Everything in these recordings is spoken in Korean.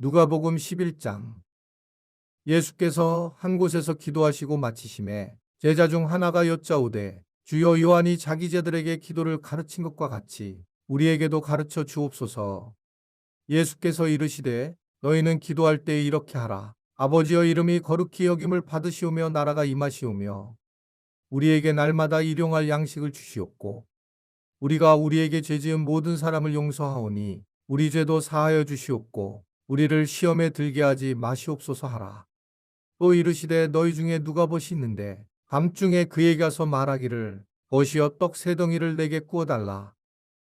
누가복음 11장. 예수께서 한 곳에서 기도하시고 마치심에 제자 중 하나가 여짜오되 주여, 요한이 자기 제들에게 기도를 가르친 것과 같이 우리에게도 가르쳐 주옵소서. 예수께서 이르시되 너희는 기도할 때 이렇게 하라. 아버지여, 이름이 거룩히 여김을 받으시오며 나라가 임하시오며 우리에게 날마다 일용할 양식을 주시옵고 우리가 우리에게 죄지은 모든 사람을 용서하오니 우리 죄도 사하여 주시옵고 우리를 시험에 들게 하지 마시옵소서 하라. 또 이르시되 너희 중에 누가 벗이 있는데 밤중에 그에게 가서 말하기를 벗이여 떡 세 덩이를 내게 구워달라.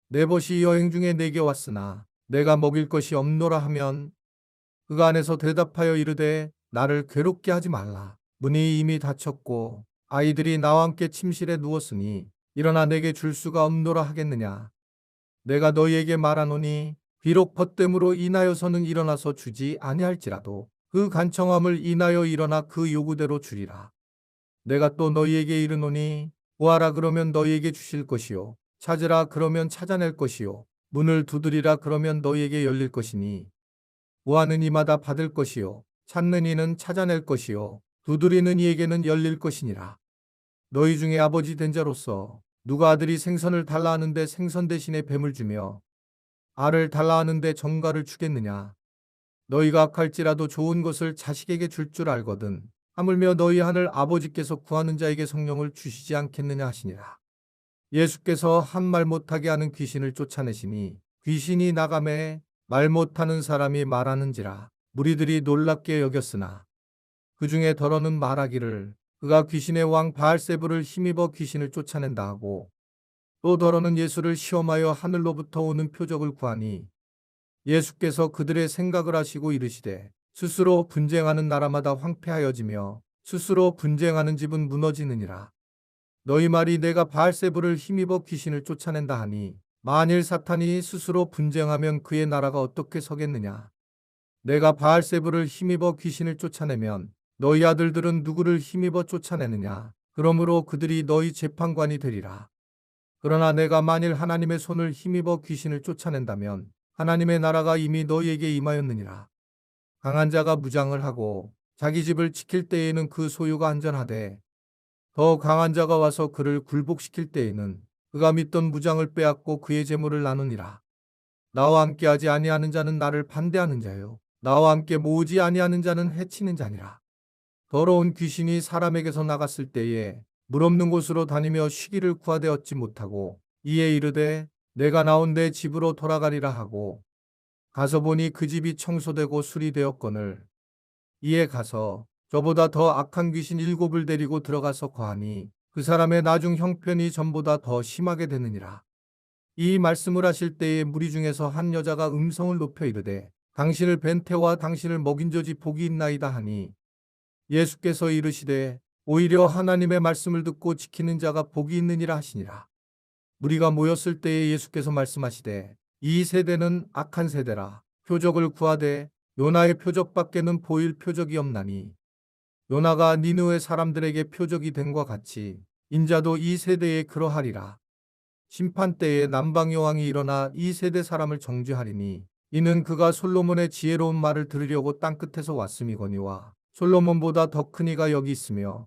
내 벗이 여행 중에 내게 왔으나 내가 먹일 것이 없노라 하면 그가 안에서 대답하여 이르되 나를 괴롭게 하지 말라. 문이 이미 닫혔고 아이들이 나와 함께 침실에 누웠으니 일어나 내게 줄 수가 없노라 하겠느냐. 내가 너희에게 말하노니 비록 벗됨으로 인하여서는 일어나서 주지 아니할지라도 그 간청함을 인하여 일어나 그 요구대로 주리라. 내가 또 너희에게 이르노니 구하라 그러면 너희에게 주실 것이요 찾으라 그러면 찾아낼 것이요 문을 두드리라 그러면 너희에게 열릴 것이니 구하는 이마다 받을 것이요 찾는 이는 찾아낼 것이요 두드리는 이에게는 열릴 것이니라. 너희 중에 아버지 된 자로서 누가 아들이 생선을 달라 하는데 생선 대신에 뱀을 주며 알을 달라 하는데 정갈을 주겠느냐. 너희가 악할지라도 좋은 것을 자식에게 줄 줄 알거든 하물며 너희 하늘 아버지께서 구하는 자에게 성령을 주시지 않겠느냐 하시니라. 예수께서 한 말 못하게 하는 귀신을 쫓아내시니 귀신이 나가매 말 못하는 사람이 말하는지라. 무리들이 놀랍게 여겼으나 그 중에 더러는 말하기를 그가 귀신의 왕 바알세불을 힘입어 귀신을 쫓아낸다 하고 또 더러는 예수를 시험하여 하늘로부터 오는 표적을 구하니 예수께서 그들의 생각을 아시고 이르시되 스스로 분쟁하는 나라마다 황폐하여지며 스스로 분쟁하는 집은 무너지느니라. 너희 말이 내가 바알세불을 힘입어 귀신을 쫓아낸다 하니 만일 사탄이 스스로 분쟁하면 그의 나라가 어떻게 서겠느냐. 내가 바알세불을 힘입어 귀신을 쫓아내면 너희 아들들은 누구를 힘입어 쫓아내느냐. 그러므로 그들이 너희 재판관이 되리라. 그러나 내가 만일 하나님의 손을 힘입어 귀신을 쫓아낸다면 하나님의 나라가 이미 너희에게 임하였느니라. 강한 자가 무장을 하고 자기 집을 지킬 때에는 그 소유가 안전하되 더 강한 자가 와서 그를 굴복시킬 때에는 그가 믿던 무장을 빼앗고 그의 재물을 나누니라. 나와 함께하지 아니하는 자는 나를 반대하는 자요 나와 함께 모으지 아니하는 자는 해치는 자니라. 더러운 귀신이 사람에게서 나갔을 때에 물 없는 곳으로 다니며 쉬기를 구하되 얻지 못하고 이에 이르되 내가 나온 내 집으로 돌아가리라 하고 가서 보니 그 집이 청소되고 수리되었거늘 이에 가서 저보다 더 악한 귀신 7을 데리고 들어가서 거하니 그 사람의 나중 형편이 전보다 더 심하게 되느니라. 이 말씀을 하실 때에 무리 중에서 한 여자가 음성을 높여 이르되 당신을 뵌 태와 당신을 먹인 저지 복이 있나이다 하니 예수께서 이르시되 오히려 하나님의 말씀을 듣고 지키는 자가 복이 있느니라 하시니라. 무리가 모였을 때에 예수께서 말씀하시되 이 세대는 악한 세대라. 표적을 구하되 요나의 표적밖에는 보일 표적이 없나니 요나가 니느웨 사람들에게 표적이 됨과 같이 인자도 이 세대에 그러하리라. 심판 때에 남방 여왕이 일어나 이 세대 사람을 정죄하리니 이는 그가 솔로몬의 지혜로운 말을 들으려고 땅끝에서 왔음이거니와 솔로몬보다 더 큰 이가 여기 있으며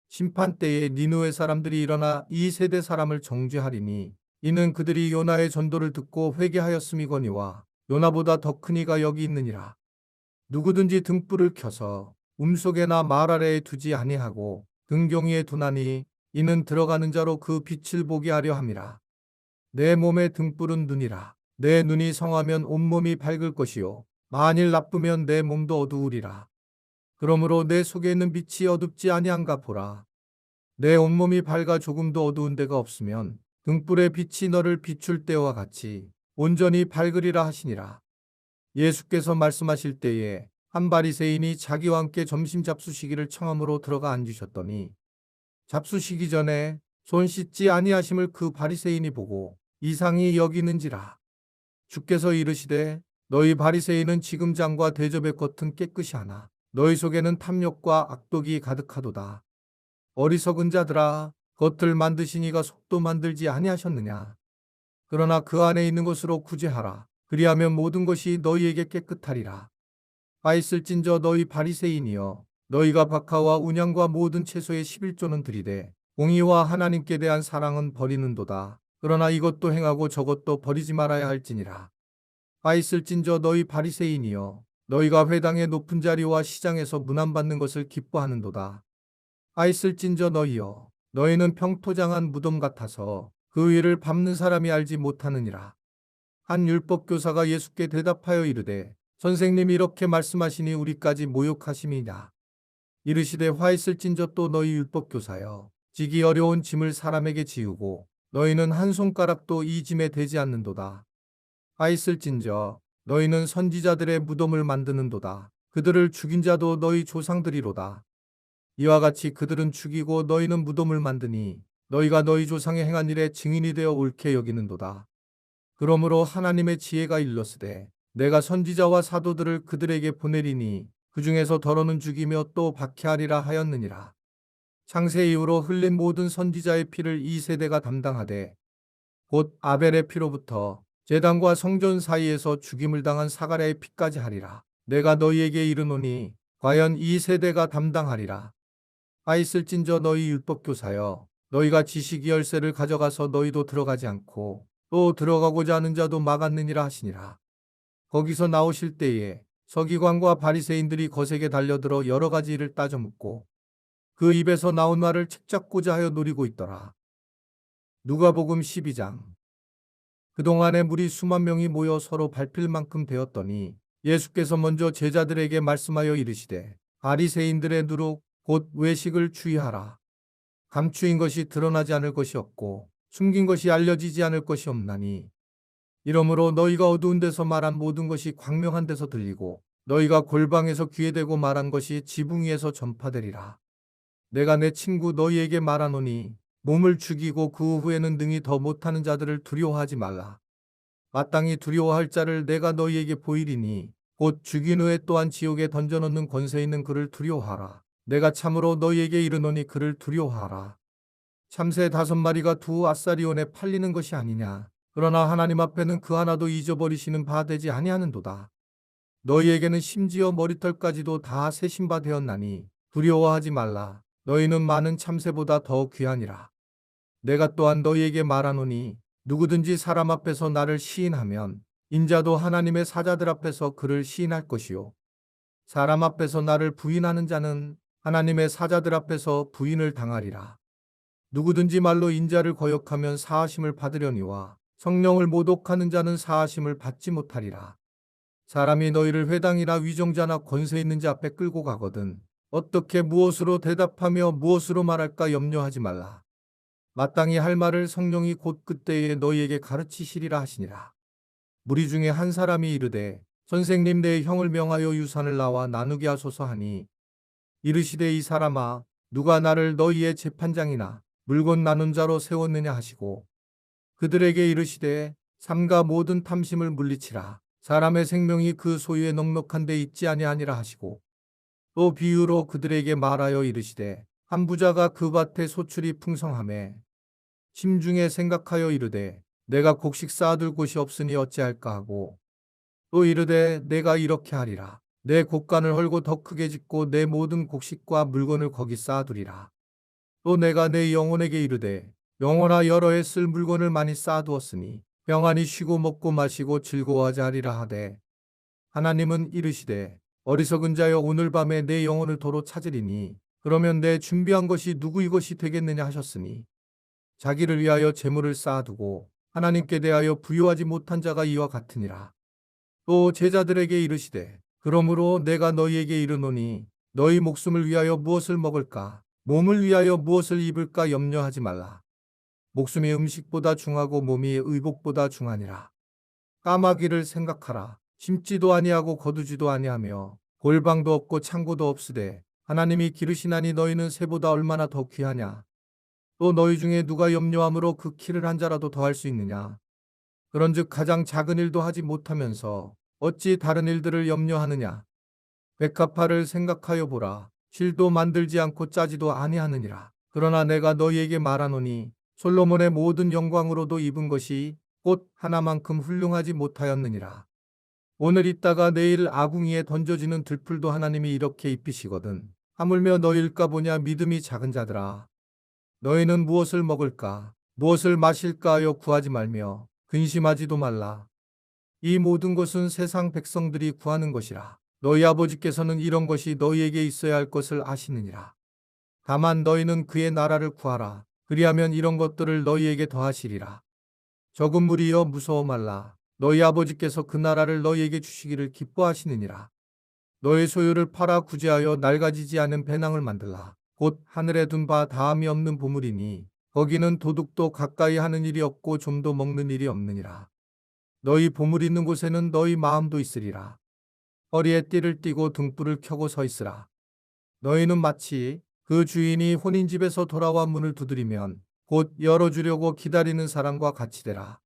심판 때에 니느웨 사람들이 일어나 이 세대 사람을 정죄하리니 이는 그들이 요나의 전도를 듣고 회개하였음이거니와 요나보다 더 큰 이가 여기 있느니라. 누구든지 등불을 켜서 움속에나 말 아래에 두지 아니하고 등경위에 두나니 이는 들어가는 자로 그 빛을 보게 하려 함이라. 내 몸의 등불은 눈이라. 내 눈이 성하면 온몸이 밝을 것이요 만일 나쁘면 내 몸도 어두우리라. 그러므로 내 속에 있는 빛이 어둡지 아니한가 보라. 내 온몸이 밝아 조금도 어두운 데가 없으면 등불의 빛이 너를 비출 때와 같이 온전히 밝으리라 하시니라. 예수께서 말씀하실 때에 한 바리새인이 자기와 함께 점심 잡수시기를 청함으로 들어가 앉으셨더니 잡수시기 전에 손 씻지 아니하심을 그 바리새인이 보고 이상히 여기는지라. 주께서 이르시되 너희 바리새인은 지금장과 대접의 겉은 깨끗이 하나 너희 속에는 탐욕과 악독이 가득하도다. 어리석은 자들아, 겉을 만드신 이가 속도 만들지 아니하셨느냐. 그러나 그 안에 있는 것으로 구제하라. 그리하면 모든 것이 너희에게 깨끗하리라. 가 있을진저 너희 바리새인이여, 너희가 박하와 운양과 모든 채소의 11조는 들이되 공의와 하나님께 대한 사랑은 버리는도다. 그러나 이것도 행하고 저것도 버리지 말아야 할지니라. 가 있을진저 너희 바리새인이여, 너희가 회당의 높은 자리와 시장에서 문안받는 것을 기뻐하는도다. 가 있을진저 너희여, 너희는 평토장한 무덤 같아서 그 위를 밟는 사람이 알지 못하느니라. 한 율법교사가 예수께 대답하여 이르되, 선생님이 이렇게 말씀하시니 우리까지 모욕하심이냐. 이르시되 화 있을진저 또 너희 율법교사여, 지기 어려운 짐을 사람에게 지우고 너희는 한 손가락도 이 짐에 대지 않는도다. 화 있을진저 너희는 선지자들의 무덤을 만드는도다. 그들을 죽인 자도 너희 조상들이로다. 이와 같이 그들은 죽이고 너희는 무덤을 만드니 너희가 너희 조상의 행한 일에 증인이 되어 옳게 여기는도다. 그러므로 하나님의 지혜가 일렀으되 내가 선지자와 사도들을 그들에게 보내리니 그 중에서 더러는 죽이며 또 박해하리라 하였느니라. 창세 이후로 흘린 모든 선지자의 피를 이 세대가 담당하되 곧 아벨의 피로부터 제단과 성전 사이에서 죽임을 당한 사가랴의 피까지 하리라. 내가 너희에게 이르노니 과연 이 세대가 담당하리라. 아 있을진저 너희 율법교사여, 너희가 지식 열쇠를 가져가서 너희도 들어가지 않고 또 들어가고자 하는 자도 막았느니라 하시니라. 거기서 나오실 때에 서기관과 바리새인들이 거세게 달려들어 여러 가지 일을 따져 묻고 그 입에서 나온 말을 책잡고자 하여 노리고 있더라. 누가복음 12장. 그동안에 무리 수만 명이 모여 서로 밟힐 만큼 되었더니 예수께서 먼저 제자들에게 말씀하여 이르시되 바리새인들의 누룩 곧 외식을 주의하라. 감추인 것이 드러나지 않을 것이 없고 숨긴 것이 알려지지 않을 것이 없나니 이러므로 너희가 어두운 데서 말한 모든 것이 광명한 데서 들리고 너희가 골방에서 귀에 대고 말한 것이 지붕 위에서 전파되리라. 내가 내 친구 너희에게 말하노니 몸을 죽이고 그 후에는 능히 더 못하는 자들을 두려워하지 말라. 마땅히 두려워할 자를 내가 너희에게 보이리니 곧 죽인 후에 또한 지옥에 던져넣는 권세 있는 그를 두려워하라. 내가 참으로 너희에게 이르노니 그를 두려워하라. 참새 5마리가 두 아사리온에 팔리는 것이 아니냐. 그러나 하나님 앞에는 그 하나도 잊어버리시는 바 되지 아니하는도다. 너희에게는 심지어 머리털까지도 다 세신 바 되었나니 두려워하지 말라. 너희는 많은 참새보다 더 귀하니라. 내가 또한 너희에게 말하노니 누구든지 사람 앞에서 나를 시인하면 인자도 하나님의 사자들 앞에서 그를 시인할 것이요. 사람 앞에서 나를 부인하는 자는 하나님의 사자들 앞에서 부인을 당하리라. 누구든지 말로 인자를 거역하면 사하심을 받으려니와 성령을 모독하는 자는 사하심을 받지 못하리라. 사람이 너희를 회당이나 위정자나 권세 있는 자 앞에 끌고 가거든 어떻게 무엇으로 대답하며 무엇으로 말할까 염려하지 말라. 마땅히 할 말을 성령이 곧 그때에 너희에게 가르치시리라 하시니라. 무리 중에 한 사람이 이르되 선생님 내 형을 명하여 유산을 나와 나누게 하소서 하니 이르시되 이 사람아 누가 나를 너희의 재판장이나 물건 나눈 자로 세웠느냐 하시고 그들에게 이르시되 삼가 모든 탐심을 물리치라. 사람의 생명이 그 소유에 넉넉한 데 있지 아니하니라 하시고 또 비유로 그들에게 말하여 이르시되 한 부자가 그 밭에 소출이 풍성하매 심중에 생각하여 이르되 내가 곡식 쌓아둘 곳이 없으니 어찌할까 하고 또 이르되 내가 이렇게 하리라. 내 곡간을 헐고 더 크게 짓고 내 모든 곡식과 물건을 거기 쌓아두리라. 또 내가 내 영혼에게 이르되 영혼아 여러 해 쓸 물건을 많이 쌓아두었으니 평안히 쉬고 먹고 마시고 즐거워하자 하리라 하되 하나님은 이르시되 어리석은 자여 오늘 밤에 내 영혼을 도로 찾으리니 그러면 내 준비한 것이 누구 이것이 되겠느냐 하셨으니 자기를 위하여 재물을 쌓아두고 하나님께 대하여 부유하지 못한 자가 이와 같으니라. 또 제자들에게 이르시되 그러므로 내가 너희에게 이르노니 너희 목숨을 위하여 무엇을 먹을까 몸을 위하여 무엇을 입을까 염려하지 말라. 목숨이 음식보다 중하고 몸이 의복보다 중하니라. 까마귀를 생각하라. 심지도 아니하고 거두지도 아니하며 골방도 없고 창고도 없으되 하나님이 기르시나니 너희는 새보다 얼마나 더 귀하냐. 또 너희 중에 누가 염려함으로 그 키를 한 자라도 더할 수 있느냐. 그런즉 가장 작은 일도 하지 못하면서 어찌 다른 일들을 염려하느냐. 백합화를 생각하여 보라. 실도 만들지 않고 짜지도 아니하느니라. 그러나 내가 너희에게 말하노니 솔로몬의 모든 영광으로도 입은 것이 꽃 하나만큼 훌륭하지 못하였느니라. 오늘 있다가 내일 아궁이에 던져지는 들풀도 하나님이 이렇게 입히시거든. 하물며 너희일까 보냐 믿음이 작은 자들아. 너희는 무엇을 먹을까 무엇을 마실까 하여 구하지 말며 근심하지도 말라. 이 모든 것은 세상 백성들이 구하는 것이라. 너희 아버지께서는 이런 것이 너희에게 있어야 할 것을 아시느니라. 다만 너희는 그의 나라를 구하라. 그리하면 이런 것들을 너희에게 더하시리라. 적은 무리여 무서워 말라. 너희 아버지께서 그 나라를 너희에게 주시기를 기뻐하시느니라. 너의 소유를 팔아 구제하여 낡아지지 않은 배낭을 만들라. 곧 하늘에 둔 바 다함이 없는 보물이니 거기는 도둑도 가까이 하는 일이 없고 좀도 먹는 일이 없느니라. 너희 보물 있는 곳에는 너희 마음도 있으리라. 허리에 띠를 띠고 등불을 켜고 서 있으라. 너희는 마치 그 주인이 혼인집에서 돌아와 문을 두드리면 곧 열어주려고 기다리는 사람과 같이 되라.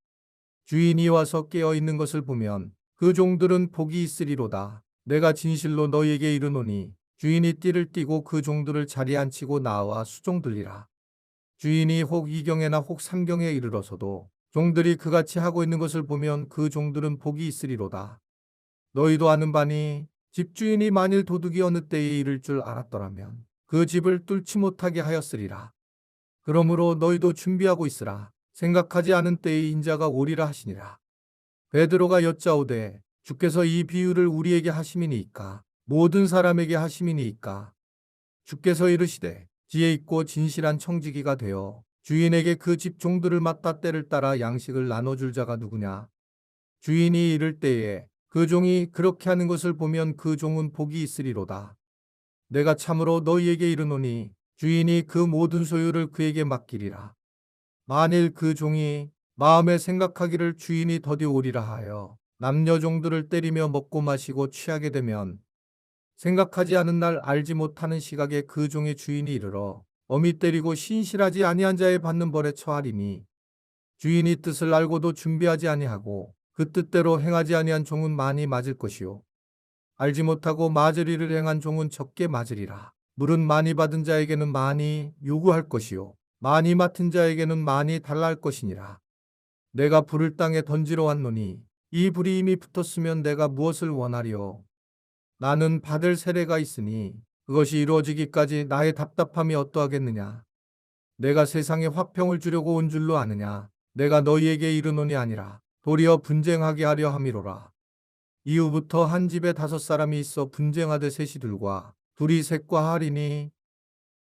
주인이 와서 깨어 있는 것을 보면 그 종들은 복이 있으리로다. 내가 진실로 너희에게 이르노니 주인이 띠를 띠고 그 종들을 자리에 앉히고 나와 수종들리라. 주인이 혹 이경에나 혹 삼경에 이르러서도 종들이 그같이 하고 있는 것을 보면 그 종들은 복이 있으리로다. 너희도 아는 바니 집주인이 만일 도둑이 어느 때에 이를 줄 알았더라면 그 집을 뚫지 못하게 하였으리라. 그러므로 너희도 준비하고 있으라. 생각하지 않은 때에 인자가 오리라 하시니라. 베드로가 여짜오되 주께서 이 비유를 우리에게 하심이니이까 모든 사람에게 하심이니이까. 주께서 이르시되 지혜 있고 진실한 청지기가 되어 주인에게 그 집 종들을 맡다 때를 따라 양식을 나눠줄 자가 누구냐. 주인이 이를 때에 그 종이 그렇게 하는 것을 보면 그 종은 복이 있으리로다. 내가 참으로 너희에게 이르노니 주인이 그 모든 소유를 그에게 맡기리라. 만일 그 종이 마음에 생각하기를 주인이 더디 오리라 하여 남녀 종들을 때리며 먹고 마시고 취하게 되면 생각하지 않은 날 알지 못하는 시각에 그 종의 주인이 이르러 엄히 때리고 신실하지 아니한 자의 받는 벌에 처하리니 주인이 뜻을 알고도 준비하지 아니하고 그 뜻대로 행하지 아니한 종은 많이 맞을 것이요 알지 못하고 맞을 일을 행한 종은 적게 맞으리라. 물은 많이 받은 자에게는 많이 요구할 것이요 많이 맡은 자에게는 많이 달라할 것이니라. 내가 불을 땅에 던지러 왔노니 이 불이 이미 붙었으면 내가 무엇을 원하리요. 나는 받을 세례가 있으니 그것이 이루어지기까지 나의 답답함이 어떠하겠느냐. 내가 세상에 화평을 주려고 온 줄로 아느냐. 내가 너희에게 이르노니 아니라 도리어 분쟁하게 하려 함이로라. 이후부터 한 집에 5사람이 있어 분쟁하되 셋이 둘과 둘이 셋과 하리니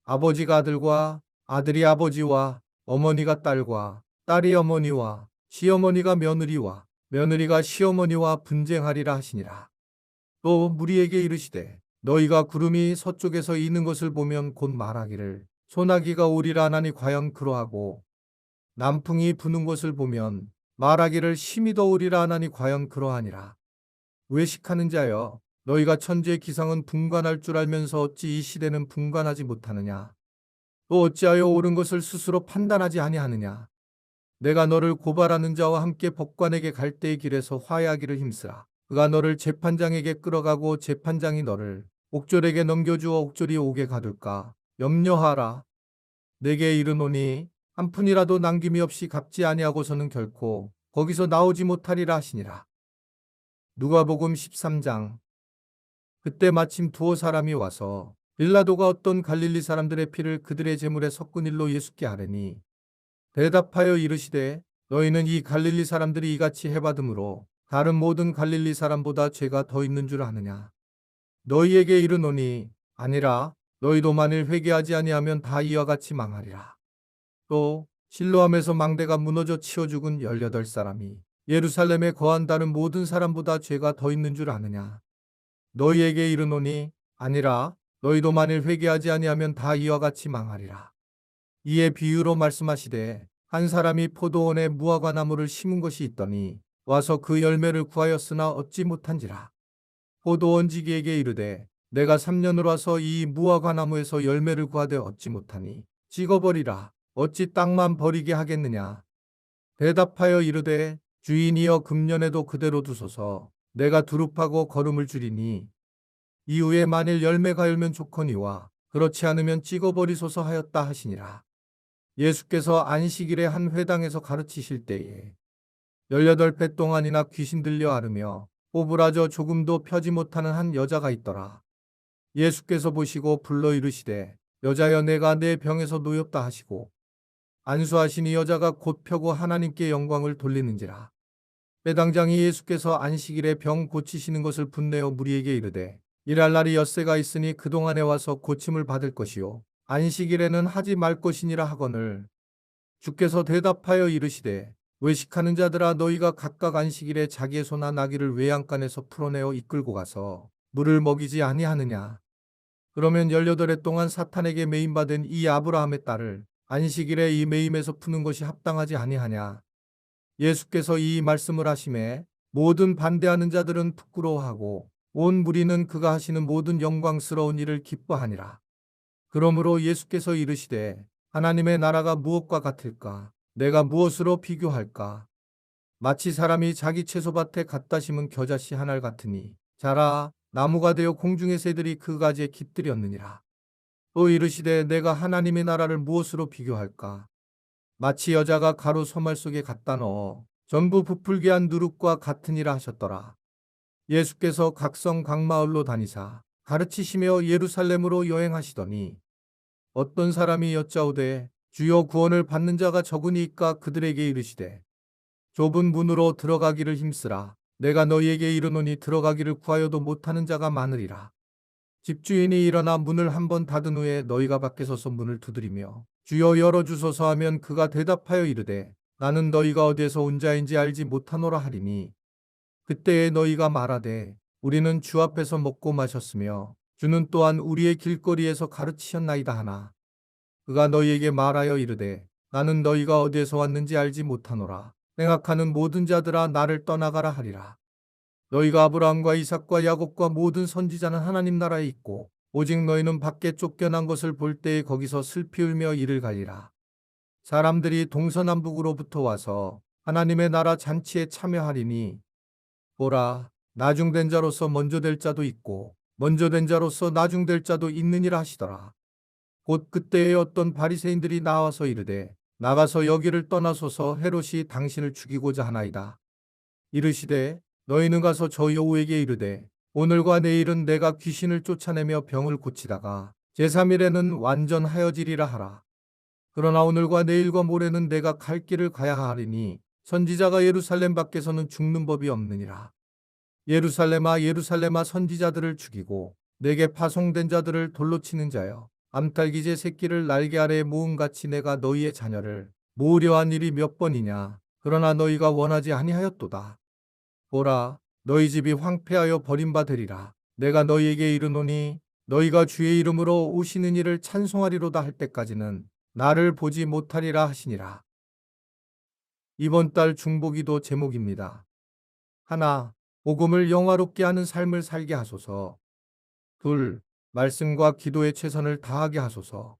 아버지가 아들과 아들이 아버지와 어머니가 딸과 딸이 어머니와 시어머니가 며느리와 며느리가 시어머니와 분쟁하리라 하시니라. 또 무리에게 이르시되 너희가 구름이 서쪽에서 이는 것을 보면 곧 말하기를 소나기가 오리라 하나니 과연 그러하고 남풍이 부는 것을 보면 말하기를 심히 더 오리라 하나니 과연 그러하니라. 외식하는 자여 너희가 천지의 기상은 분간할 줄 알면서 어찌 이 시대는 분간하지 못하느냐. 또 어찌하여 옳은 것을 스스로 판단하지 아니하느냐. 내가 너를 고발하는 자와 함께 법관에게 갈 때의 길에서 화해하기를 힘쓰라. 그가 너를 재판장에게 끌어가고 재판장이 너를 옥졸에게 넘겨주어 옥졸이 옥에 가둘까 염려하라. 내게 이르노니 한 푼이라도 남김이 없이 갚지 아니하고서는 결코 거기서 나오지 못하리라 하시니라. 누가복음 13장. 그때 마침 두어 사람이 와서 빌라도가 어떤 갈릴리 사람들의 피를 그들의 제물에 섞은 일로 예수께 아뢰니 대답하여 이르시되 너희는 이 갈릴리 사람들이 이같이 해받음으로 다른 모든 갈릴리 사람보다 죄가 더 있는 줄 아느냐. 너희에게 이르노니 아니라 너희도 만일 회개하지 아니하면 다 이와 같이 망하리라. 또 실로암에서 망대가 무너져 치어 죽은 18사람이 예루살렘에 거한다는 모든 사람보다 죄가 더 있는 줄 아느냐. 너희에게 이르노니 아니라 너희도 만일 회개하지 아니하면 다 이와 같이 망하리라. 이에 비유로 말씀하시되 한 사람이 포도원에 무화과 나무를 심은 것이 있더니 와서 그 열매를 구하였으나 얻지 못한지라. 포도원지기에게 이르되 내가 3년을 와서 이 무화과 나무에서 열매를 구하되 얻지 못하니 찍어버리라. 어찌 땅만 버리게 하겠느냐. 대답하여 이르되 주인이여 금년에도 그대로 두소서. 내가 두릅하고 거름을 줄이니 이후에 만일 열매가 열면 좋거니와 그렇지 않으면 찍어버리소서 하였다 하시니라. 예수께서 안식일에 한 회당에서 가르치실 때에 18배 동안이나 귀신 들려 앓으며 오브라져 조금도 펴지 못하는 한 여자가 있더라. 예수께서 보시고 불러 이르시되 여자여 내가 내 병에서 놓였다 하시고 안수하시니 여자가 곧 펴고 하나님께 영광을 돌리는지라. 빼당장이 예수께서 안식일에 병 고치시는 것을 분내어 무리에게 이르되 일할 날이 엿새가 있으니 그동안에 와서 고침을 받을 것이요 안식일에는 하지 말 것이니라 하거늘 주께서 대답하여 이르시되 외식하는 자들아 너희가 각각 안식일에 자기의 소나 나귀를 외양간에서 풀어내어 이끌고 가서 물을 먹이지 아니하느냐. 그러면 18해 동안 사탄에게 매임받은 이 아브라함의 딸을 안식일에 이 매임에서 푸는 것이 합당하지 아니하냐. 예수께서 이 말씀을 하심에 모든 반대하는 자들은 부끄러워하고 온 무리는 그가 하시는 모든 영광스러운 일을 기뻐하니라. 그러므로 예수께서 이르시되 하나님의 나라가 무엇과 같을까? 내가 무엇으로 비교할까? 마치 사람이 자기 채소밭에 갖다 심은 겨자씨 한 알 같으니 자라 나무가 되어 공중의 새들이 그 가지에 깃들였느니라. 또 이르시되 내가 하나님의 나라를 무엇으로 비교할까? 마치 여자가 가루 소말 속에 갖다 넣어 전부 부풀게 한 누룩과 같으니라 하셨더라. 예수께서 각성 각마을로 다니사 가르치시며 예루살렘으로 여행하시더니 어떤 사람이 여짜오되 주여 구원을 받는 자가 적으니까 그들에게 이르시되 좁은 문으로 들어가기를 힘쓰라. 내가 너희에게 이르노니 들어가기를 구하여도 못하는 자가 많으리라. 집주인이 일어나 문을 한번 닫은 후에 너희가 밖에 서서 문을 두드리며 주여 열어주소서 하면 그가 대답하여 이르되 나는 너희가 어디에서 온 자인지 알지 못하노라 하리니 그때에 너희가 말하되 우리는 주 앞에서 먹고 마셨으며 주는 또한 우리의 길거리에서 가르치셨나이다 하나 그가 너희에게 말하여 이르되 나는 너희가 어디에서 왔는지 알지 못하노라. 생각하는 모든 자들아 나를 떠나가라 하리라. 너희가 아브라함과 이삭과 야곱과 모든 선지자는 하나님 나라에 있고 오직 너희는 밖에 쫓겨난 것을 볼 때에 거기서 슬피 울며 이를 갈리라. 사람들이 동서남북으로부터 와서 하나님의 나라 잔치에 참여하리니 보라 나중된 자로서 먼저 될 자도 있고 먼저 된 자로서 나중될 자도 있느니라 하시더라. 곧 그때에 어떤 바리새인들이 나와서 이르되 나가서 여기를 떠나소서 헤롯이 당신을 죽이고자 하나이다. 이르시되 너희는 가서 저 여우에게 이르되 오늘과 내일은 내가 귀신을 쫓아내며 병을 고치다가 제3일에는 완전하여지리라 하라. 그러나 오늘과 내일과 모레는 내가 갈 길을 가야 하리니 선지자가 예루살렘 밖에서는 죽는 법이 없느니라. 예루살렘아 예루살렘아 선지자들을 죽이고 내게 파송된 자들을 돌로 치는 자여 암탉이제 새끼를 날개 아래에 모음같이 내가 너희의 자녀를 모으려 한 일이 몇 번이냐. 그러나 너희가 원하지 아니하였도다. 보라 너희 집이 황폐하여 버림받으리라. 내가 너희에게 이르노니 너희가 주의 이름으로 오시는 이를 찬송하리로다 할 때까지는 나를 보지 못하리라 하시니라. 이번 달 중보기도 제목입니다. 하나, 복음을 영화롭게 하는 삶을 살게 하소서. 둘, 말씀과 기도에 최선을 다하게 하소서.